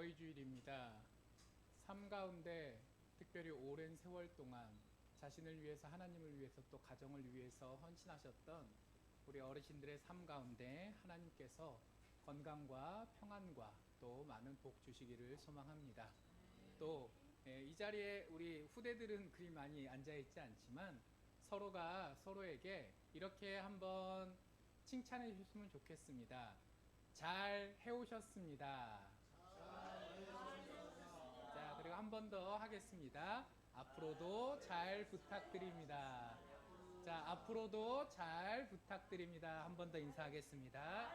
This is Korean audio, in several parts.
어버이주일입니다. 삶 가운데 특별히 오랜 세월 동안 자신을 위해서, 하나님을 위해서, 또 가정을 위해서 헌신하셨던 우리 어르신들의 삶 가운데 하나님께서 건강과 평안과 또 많은 복 주시기를 소망합니다. 또 이 자리에 우리 후대들은 그리 많이 앉아있지 않지만 서로가 서로에게 이렇게 한번 칭찬해 주셨으면 좋겠습니다. 잘 해오셨습니다. 자, 그리고 한 번 더 하겠습니다. 앞으로도 잘 부탁드립니다. 자, 앞으로도 잘 부탁드립니다. 한 번 더 인사하겠습니다.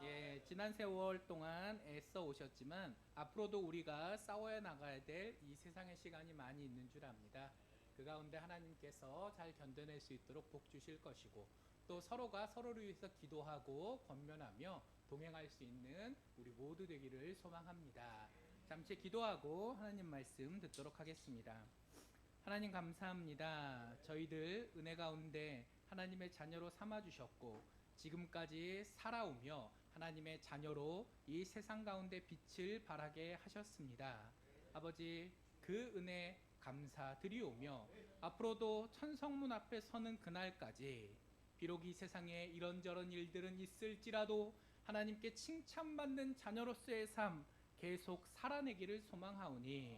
예, 지난 세월 동안 애써 오셨지만 앞으로도 우리가 싸워야 나가야 될 이 세상의 시간이 많이 있는 줄 압니다. 그 가운데 하나님께서 잘 견뎌낼 수 있도록 복 주실 것이고, 또 서로가 서로를 위해서 기도하고 권면하며 동행할 수 있는 우리 모두 되기를 소망합니다. 잠시 기도하고 하나님 말씀 듣도록 하겠습니다. 하나님 감사합니다. 저희들 은혜 가운데 하나님의 자녀로 삼아주셨고 지금까지 살아오며 하나님의 자녀로 이 세상 가운데 빛을 발하게 하셨습니다. 아버지, 그 은혜 감사드리오며 앞으로도 천성문 앞에 서는 그날까지 비록 이 세상에 이런저런 일들은 있을지라도 하나님께 칭찬받는 자녀로서의 삶 계속 살아내기를 소망하오니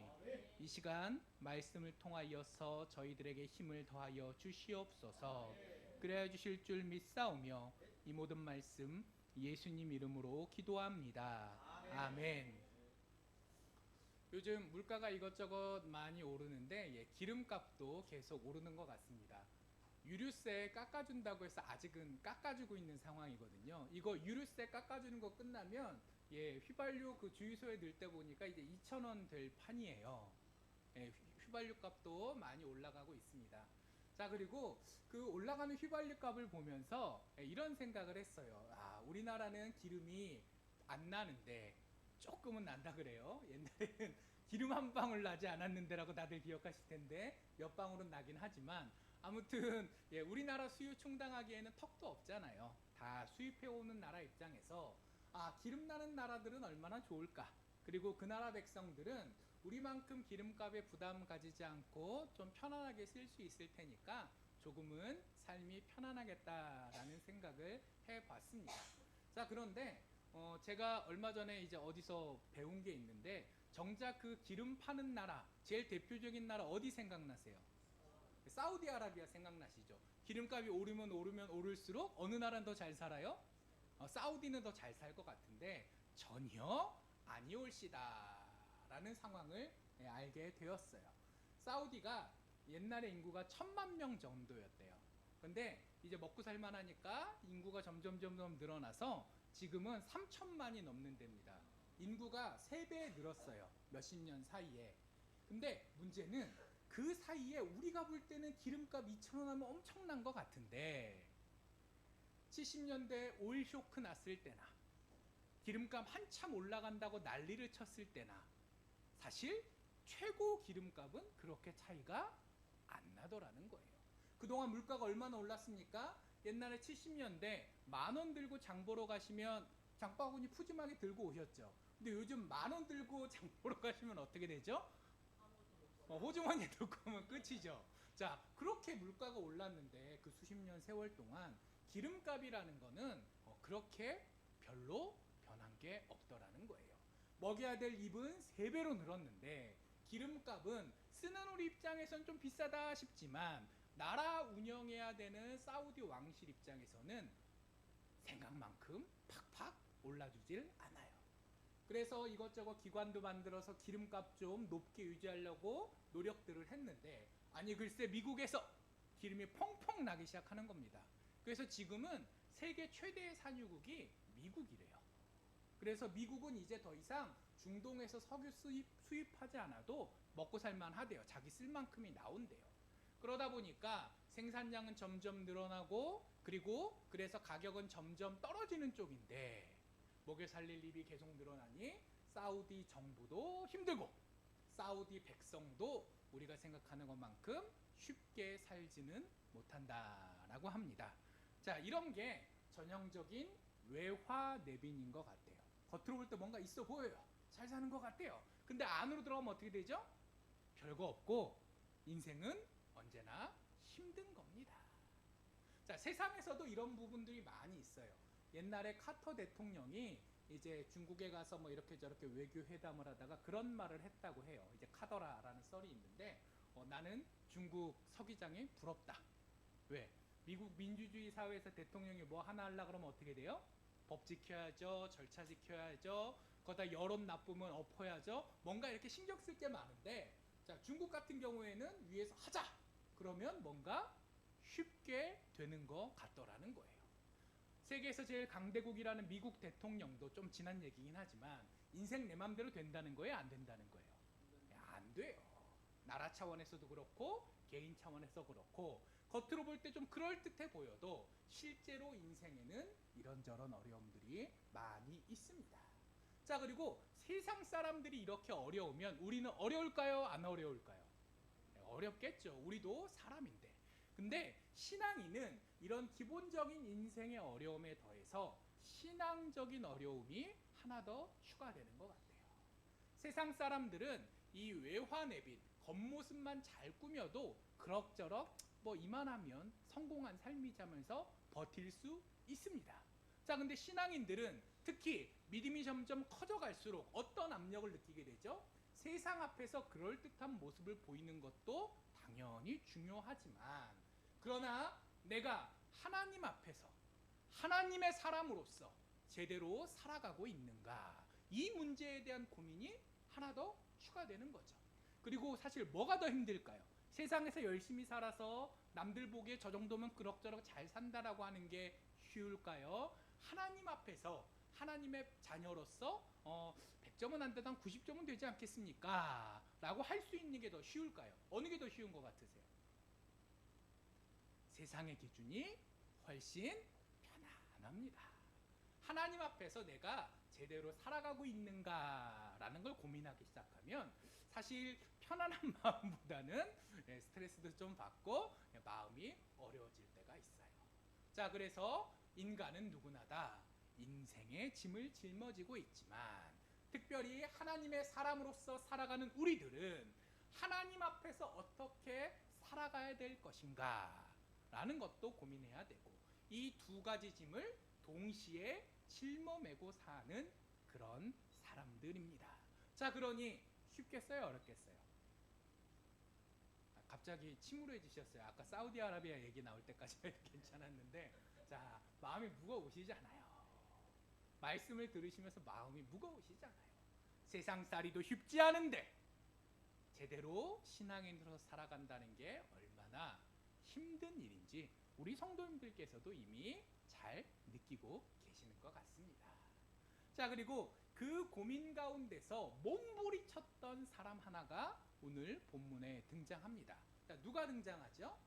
이 시간 말씀을 통하여서 저희들에게 힘을 더하여 주시옵소서. 그래야 주실 줄 믿사오며 이 모든 말씀 예수님 이름으로 기도합니다. 아멘. 요즘 물가가 이것저것 많이 오르는데 기름값도 계속 오르는 것 같습니다. 유류세 깎아준다고 해서 아직은 깎아주고 있는 상황이거든요. 이거 유류세 깎아주는 거 끝나면 휘발유 그 주유소에 넣을 때 보니까 이제 2,000원 될 판이에요. 휘발유 값도 많이 올라가고 있습니다. 자, 그리고 그 올라가는 휘발유 값을 보면서 이런 생각을 했어요. 아, 우리나라는 기름이 안 나는데 조금은 난다 그래요. 옛날에는 기름 한 방울 나지 않았는데라고 다들 기억하실 텐데 몇 방울은 나긴 하지만 아무튼 우리나라 수요 충당하기에는 턱도 없잖아요. 다 수입해오는 나라 입장에서 기름 나는 나라들은 얼마나 좋을까. 그리고 그 나라 백성들은 우리만큼 기름값에 부담 가지지 않고 좀 편안하게 쓸 수 있을 테니까 조금은 삶이 편안하겠다라는 생각을 해봤습니다. 자, 그런데 제가 얼마 전에 이제 어디서 배운 게 있는데 정작 그 기름 파는 나라 제일 대표적인 나라 어디 생각나세요? 사우디아라비아 생각나시죠? 기름값이 오르면 오를수록 어느 나라는 더 잘 살아요? 사우디는 더 잘 살 것 같은데 전혀 아니올시다 라는 상황을 알게 되었어요. 사우디가 옛날에 인구가 1,000만 명 정도였대요. 근데 이제 먹고 살만하니까 인구가 점점 늘어나서 지금은 3,000만이 넘는 데입니다. 인구가 3배 늘었어요. 몇십 년 사이에. 근데 문제는 그 사이에 우리가 볼 때는 기름값 2,000원 하면 엄청난 것 같은데 70년대 오일 쇼크 났을 때나 기름값 한참 올라간다고 난리를 쳤을 때나 사실 최고 기름값은 그렇게 차이가 안 나더라는 거예요. 그동안 물가가 얼마나 올랐습니까? 옛날에 70년대 10,000원 들고 장 보러 가시면 장바구니 푸짐하게 들고 오셨죠. 근데 요즘 10,000원 들고 장 보러 가시면 어떻게 되죠? 호주머니에 넣고 오면 끝이죠. 자, 그렇게 물가가 올랐는데 그 수십 년 세월 동안 기름값이라는 거는 그렇게 별로 변한 게 없더라는 거예요. 먹여야 될 입은 3배로 늘었는데 기름값은 쓰는 우리 입장에선 좀 비싸다 싶지만 나라 운영해야 되는 사우디 왕실 입장에서는 생각만큼 팍팍 올라주질 않아요. 그래서 이것저것 기관도 만들어서 기름값 좀 높게 유지하려고 노력들을 했는데 아니 글쎄 미국에서 기름이 펑펑 나기 시작하는 겁니다. 그래서 지금은 세계 최대의 산유국이 미국이래요. 그래서 미국은 이제 더 이상 중동에서 석유 수입하지 않아도 먹고 살만 하대요. 자기 쓸 만큼이 나온대요. 그러다 보니까 생산량은 점점 늘어나고 그리고 그래서 가격은 점점 떨어지는 쪽인데 먹여 살릴 입이 계속 늘어나니 사우디 정부도 힘들고 사우디 백성도 우리가 생각하는 것만큼 쉽게 살지는 못한다라고 합니다. 자, 이런 게 전형적인 외화 내빈인 것 같아요. 겉으로 볼 때 뭔가 있어 보여요. 잘 사는 것 같아요. 근데 안으로 들어가면 어떻게 되죠? 별거 없고 인생은 언제나 힘든 겁니다. 자, 세상에서도 이런 부분들이 많이 있어요. 옛날에 카터 대통령이 이제 중국에 가서 뭐 이렇게 저렇게 외교 회담을 하다가 그런 말을 했다고 해요. 이제 카더라라는 썰이 있는데 나는 중국 서기장이 부럽다. 왜? 미국 민주주의 사회에서 대통령이 뭐 하나 하려 그러면 어떻게 돼요? 법 지켜야죠. 절차 지켜야죠. 거기다 여론 나쁘면 엎어야죠. 뭔가 이렇게 신경 쓸 게 많은데 자, 중국 같은 경우에는 위에서 하자. 그러면 뭔가 쉽게 되는 것 같더라는 거예요. 세계에서 제일 강대국이라는 미국 대통령도 좀 지난 얘기긴 하지만 인생 내 맘대로 된다는 거예요? 안 된다는 거예요? 안 돼요. 나라 차원에서도 그렇고 개인 차원에서 그렇고 겉으로 볼 때 좀 그럴듯해 보여도 실제로 인생에는 이런저런 어려움들이 많이 있습니다. 자, 그리고 세상 사람들이 이렇게 어려우면 우리는 어려울까요? 안 어려울까요? 어렵겠죠. 우리도 사람인데. 근데 신앙인은 이런 기본적인 인생의 어려움에 더해서 신앙적인 어려움이 하나 더 추가되는 것 같아요. 세상 사람들은 이 외화 내빈 겉모습만 잘 꾸며도 그럭저럭 뭐 이만하면 성공한 삶이자면서 버틸 수 있습니다. 자, 근데 신앙인들은 특히 믿음이 점점 커져갈수록 어떤 압력을 느끼게 되죠? 세상 앞에서 그럴듯한 모습을 보이는 것도 당연히 중요하지만 그러나 내가 하나님 앞에서 하나님의 사람으로서 제대로 살아가고 있는가? 이 문제에 대한 고민이 하나 더 추가되는 거죠. 그리고 사실 뭐가 더 힘들까요? 세상에서 열심히 살아서 남들 보기에 저 정도면 그럭저럭 잘 산다라고 하는 게 쉬울까요? 하나님 앞에서 하나님의 자녀로서 100점은 안 돼도 한 90점은 되지 않겠습니까? 라고 할 수 있는 게 더 쉬울까요? 어느 게 더 쉬운 것 같으세요? 세상의 기준이 훨씬 편안합니다. 하나님 앞에서 내가 제대로 살아가고 있는가라는 걸 고민하기 시작하면 사실 편안한 마음보다는 스트레스도 좀 받고 마음이 어려워질 때가 있어요. 자, 그래서 인간은 누구나 다 인생의 짐을 짊어지고 있지만 특별히 하나님의 사람으로서 살아가는 우리들은 하나님 앞에서 어떻게 살아가야 될 것인가 라는 것도 고민해야 되고 이 두 가지 짐을 동시에 짊어매고 사는 그런 사람들입니다. 자, 그러니 쉽겠어요? 어렵겠어요? 갑자기 침울해지셨어요. 아까 사우디아라비아 얘기 나올 때까지는 괜찮았는데 자, 마음이 무거우시잖아요. 말씀을 들으시면서 마음이 무거우시잖아요. 세상살이도 쉽지 않은데 제대로 신앙인으로 살아간다는 게 얼마나 힘든 일인지 우리 성도님들께서도 이미 잘 느끼고 계시는 것 같습니다. 자, 그리고 그 고민 가운데서 몸부리쳤던 사람 하나가 오늘 본문에 등장합니다. 자, 누가 등장하죠?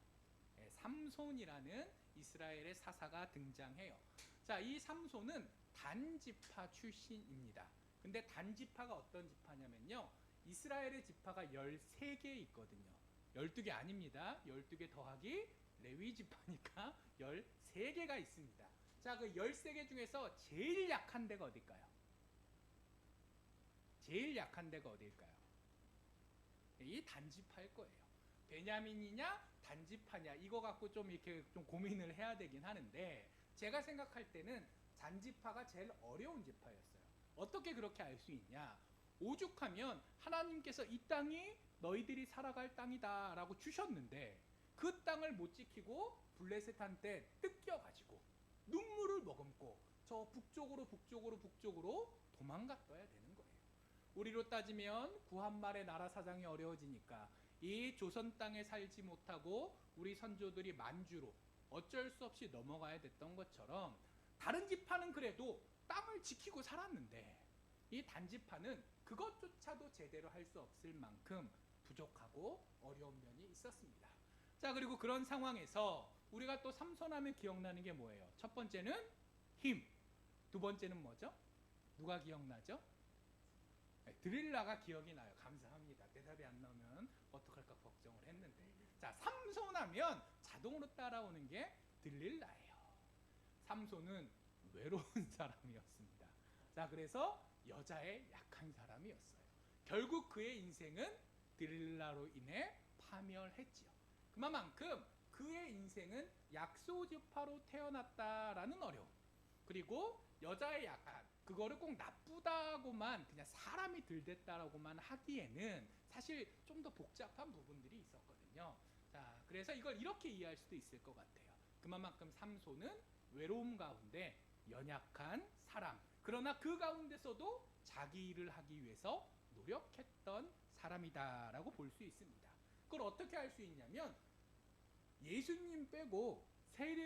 삼손이라는 이스라엘의 사사가 등장해요. 자, 이 삼손은 단지파 출신입니다. 근데 단지파가 어떤 지파냐면요. 이스라엘의 지파가 13개 있거든요. 12개 아닙니다. 12개 더하기 레위 지파니까 13개가 있습니다. 자, 그 13개 중에서 제일 약한 데가 어딜까요? 제일 약한 데가 어딜까요? 이 단지파일 거예요. 베냐민이냐 단지파냐 이거 갖고 좀 이렇게 좀 고민을 해야 되긴 하는데 제가 생각할 때는 단지파가 제일 어려운 지파였어요. 어떻게 그렇게 알 수 있냐? 오죽하면 하나님께서 이 땅이 너희들이 살아갈 땅이다라고 주셨는데 그 땅을 못 지키고 블레셋한테 뜯겨가지고 눈물을 머금고 저 북쪽으로 도망갔어야 되는 거예요. 우리로 따지면 구한말의 나라 사장이 어려워지니까 이 조선 땅에 살지 못하고 우리 선조들이 만주로 어쩔 수 없이 넘어가야 됐던 것처럼 다른 지파는 그래도 땅을 지키고 살았는데 이 단지파는 그것조차도 제대로 할 수 없을 만큼 부족하고 어려운 면이 있었습니다. 자, 그리고 그런 상황에서 우리가 또 삼손하면 기억나는 게 뭐예요? 첫 번째는 힘, 두 번째는 뭐죠? 누가 기억나죠? 드릴라가 기억이 나요. 감사합니다. 대답이 안 나오면 어떡할까 걱정을 했는데 자, 삼손하면 자동으로 따라오는 게 드릴라예요. 삼손은 외로운 사람이었습니다. 자, 그래서 여자의 약한 사람이었어요. 결국 그의 인생은 들릴라로 인해 파멸했지요. 그만큼 그의 인생은 약소지파로 태어났다라는 어려움, 그리고 여자의 약한, 그거를 꼭 나쁘다고만 그냥 사람이 들댔다라고만 하기에는 사실 좀 더 복잡한 부분들이 있었거든요. 자, 그래서 이걸 이렇게 이해할 수도 있을 것 같아요. 그만큼 삼손은 외로움 가운데 연약한 사람, 그러나 그 가운데서도 자기 일을 하기 위해서 노력했던 사람이다라고 볼 수 있습니다. 그걸 어떻게 할 수 있냐면 예수님 빼고 세례